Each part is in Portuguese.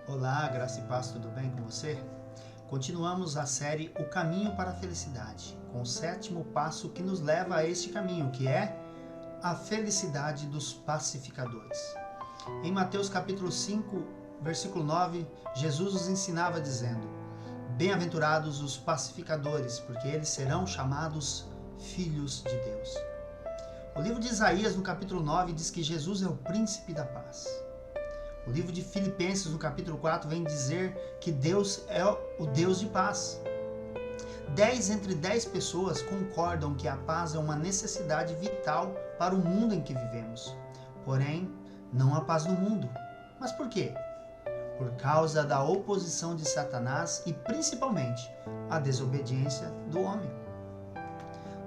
Olá, graça e paz, tudo bem com você? Continuamos a série O Caminho para a Felicidade, com o 7º passo que nos leva a este caminho, que é a felicidade dos pacificadores. Em Mateus capítulo 5, versículo 9, Jesus nos ensinava dizendo: Bem-aventurados os pacificadores, porque eles serão chamados filhos de Deus. O livro de Isaías, no capítulo 9, diz que Jesus é o príncipe da paz. O livro de Filipenses, no capítulo 4, vem dizer que Deus é o Deus de paz. 10 entre 10 pessoas concordam que a paz é uma necessidade vital para o mundo em que vivemos. Porém, não há paz no mundo. Mas por quê? Por causa da oposição de Satanás e, principalmente, a desobediência do homem.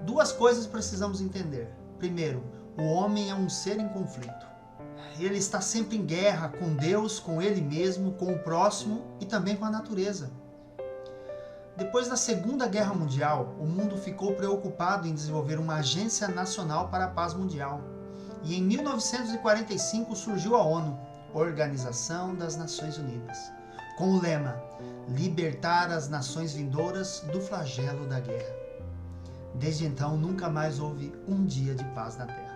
Duas coisas precisamos entender. Primeiro, o homem é um ser em conflito. Ele está sempre em guerra com Deus, com ele mesmo, com o próximo e também com a natureza. Depois da Segunda Guerra Mundial, o mundo ficou preocupado em desenvolver uma agência nacional para a paz mundial. E em 1945 surgiu a ONU, Organização das Nações Unidas, com o lema: libertar as nações vindouras do flagelo da guerra. Desde então, nunca mais houve um dia de paz na Terra.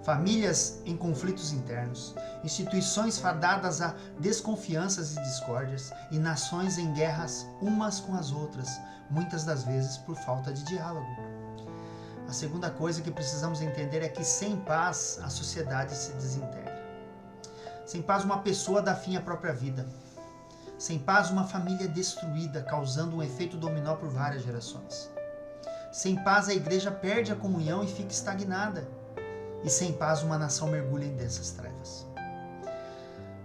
Famílias em conflitos internos, instituições fadadas a desconfianças e discórdias e nações em guerras umas com as outras, muitas das vezes por falta de diálogo. A segunda coisa que precisamos entender é que sem paz a sociedade se desintegra. Sem paz uma pessoa dá fim à própria vida. Sem paz uma família é destruída, causando um efeito dominó por várias gerações. Sem paz a igreja perde a comunhão e fica estagnada. E sem paz uma nação mergulha em densas trevas.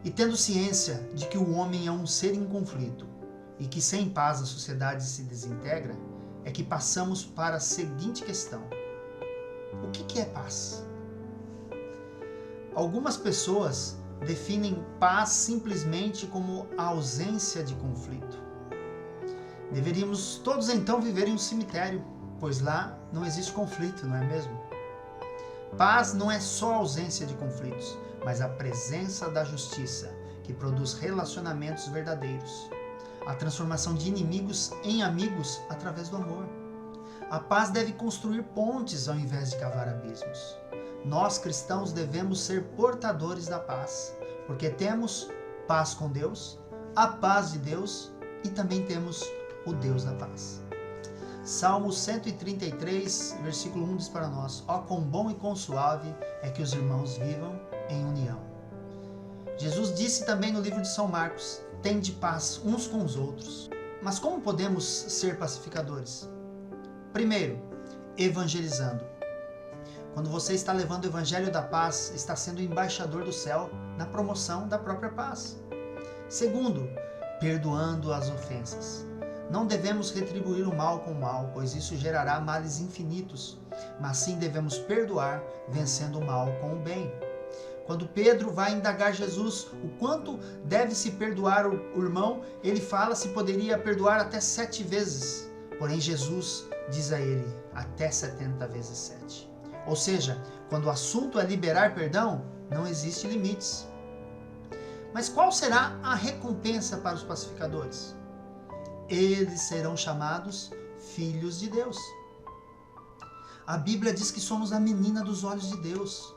E tendo ciência de que o homem é um ser em conflito e que sem paz a sociedade se desintegra, é que passamos para a seguinte questão: o que é paz? Algumas pessoas definem paz simplesmente como a ausência de conflito. Deveríamos todos então viver em um cemitério, pois lá não existe conflito, não é mesmo? Paz não é só ausência de conflitos, mas a presença da justiça, que produz relacionamentos verdadeiros. A transformação de inimigos em amigos através do amor. A paz deve construir pontes ao invés de cavar abismos. Nós, cristãos, devemos ser portadores da paz, porque temos paz com Deus, a paz de Deus e também temos o Deus da paz. Salmo 133, versículo 1 diz para nós: ó, quão bom e quão suave é que os irmãos vivam em união. Jesus disse também no livro de São Marcos: tende paz uns com os outros. Mas como podemos ser pacificadores? Primeiro, evangelizando. Quando você está levando o evangelho da paz, está sendo embaixador do céu na promoção da própria paz. Segundo, perdoando as ofensas. Não devemos retribuir o mal com o mal, pois isso gerará males infinitos, mas sim devemos perdoar, vencendo o mal com o bem. Quando Pedro vai indagar Jesus o quanto deve se perdoar o irmão, ele fala se poderia perdoar até 7 vezes. Porém, Jesus diz a ele, até 70 vezes 7. Ou seja, quando o assunto é liberar perdão, não existe limites. Mas qual será a recompensa para os pacificadores? Eles serão chamados filhos de Deus. A Bíblia diz que somos a menina dos olhos de Deus.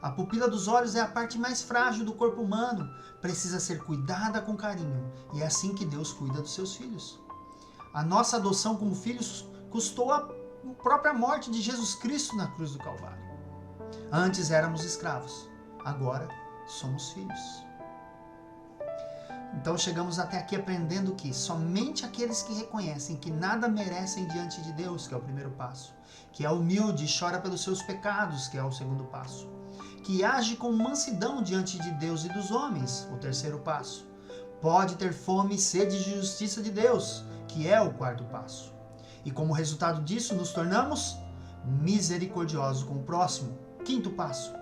A pupila dos olhos é a parte mais frágil do corpo humano. Precisa ser cuidada com carinho. E é assim que Deus cuida dos seus filhos. A nossa adoção como filhos custou a própria morte de Jesus Cristo na cruz do Calvário. Antes éramos escravos. Agora somos filhos. Então chegamos até aqui aprendendo que somente aqueles que reconhecem que nada merecem diante de Deus, que é o primeiro passo, que é humilde e chora pelos seus pecados, que é o segundo passo, que age com mansidão diante de Deus e dos homens, o terceiro passo, pode ter fome e sede de justiça de Deus, que é o quarto passo. E como resultado disso, nos tornamos misericordiosos com o próximo, quinto passo.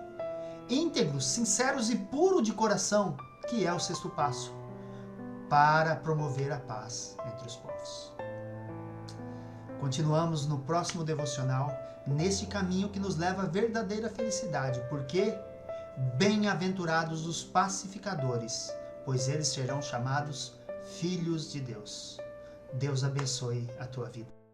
Íntegros, sinceros e puros de coração, que é o sexto passo, para promover a paz entre os povos. Continuamos no próximo devocional, neste caminho que nos leva à verdadeira felicidade, porque bem-aventurados os pacificadores, pois eles serão chamados filhos de Deus. Deus abençoe a tua vida.